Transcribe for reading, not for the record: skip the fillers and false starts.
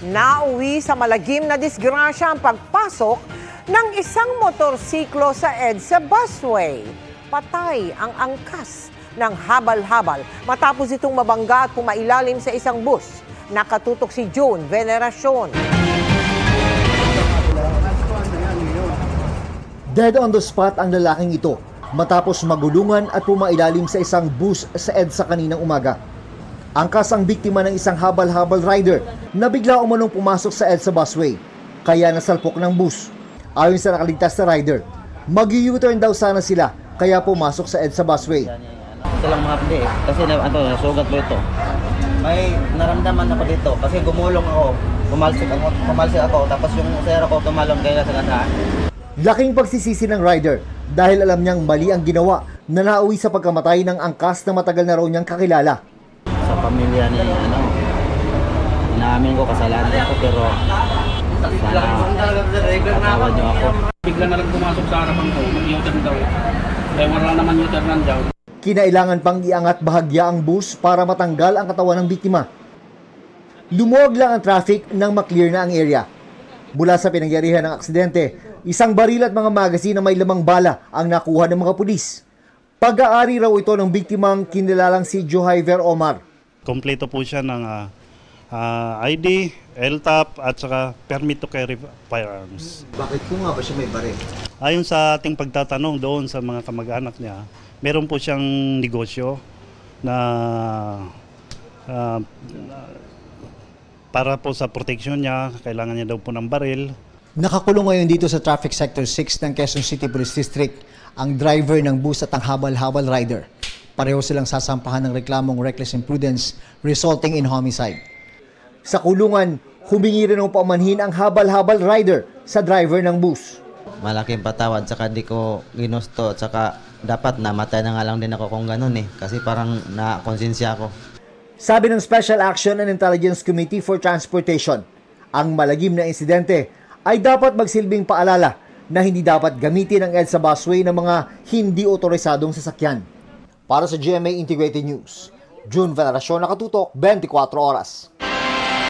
Nauwi sa malagim na disgrasya ang pagpasok ng isang motorsiklo sa EDSA busway. Patay ang angkas ng habal-habal matapos itong mabangga at pumailalim sa isang bus. Nakatutok si June Veneracion. Dead on the spot ang lalaking ito matapos magulungan at pumailalim sa isang bus sa EDSA kaninang umaga. Angkas ang biktima ng isang habal-habal rider na bigla umanong pumasok sa EDSA busway, kaya nasalpok ng bus. Ayon sa nakaligtas na rider, mag-U-turn daw sana sila kaya pumasok sa EDSA busway. Ito lang mga pindi kasi nasugat po ito. May naramdaman ako dito kasi gumulong ako, pumalsik ako tapos yung sero ko tumalong kaya sa gandaan. Laking pagsisisi ng rider dahil alam niyang mali ang ginawa na nauwi sa pagkamatay ng angkas na matagal na raw niyang kakilala. Sa pamilya ni inaamin ko kasalanan ako pero sana niyo ako. Bigla na lang pumasok sa harapan ko, mag-U-turn daw. Kaya wala naman U-turn daw. Kinailangan pang iangat bahagya ang bus para matanggal ang katawan ng biktima. Lumuwag lang ang traffic nang maklear na ang area. Mula sa pinangyarihan ng aksidente, isang baril at mga magazine na may lamang bala ang nakuha ng mga pulis. Pag-aari raw ito ng biktimang kinilalang si Johaiver Omar. Kompleto po siya ng ID, LTAP at saka permit to carry firearms. Bakit po nga ba siya may baril? Ayon sa ating pagtatanong doon sa mga kamag-anak niya, meron po siyang negosyo na para po sa protection niya, kailangan niya daw po ng baril. Nakakulong ngayon dito sa Traffic Sector 6 ng Quezon City Police District ang driver ng bus at ang habal-habal rider. Pareho silang sasampahan ng reklamong reckless imprudence resulting in homicide. Sa kulungan, humingi rin ng paumanhin ang habal-habal rider sa driver ng bus. Malaking patawad saka di ko ginusto saka dapat namatay na nga lang din ako kung ganun kasi parang nakonsensya ako. Sabi ng Special Action and Intelligence Committee for Transportation, ang malagim na insidente ay dapat magsilbing paalala na hindi dapat gamitin ang EDSA busway ng mga hindi otorisadong sasakyan. Para sa GMA Integrated News, June Veneracion, nakatutok 24 oras.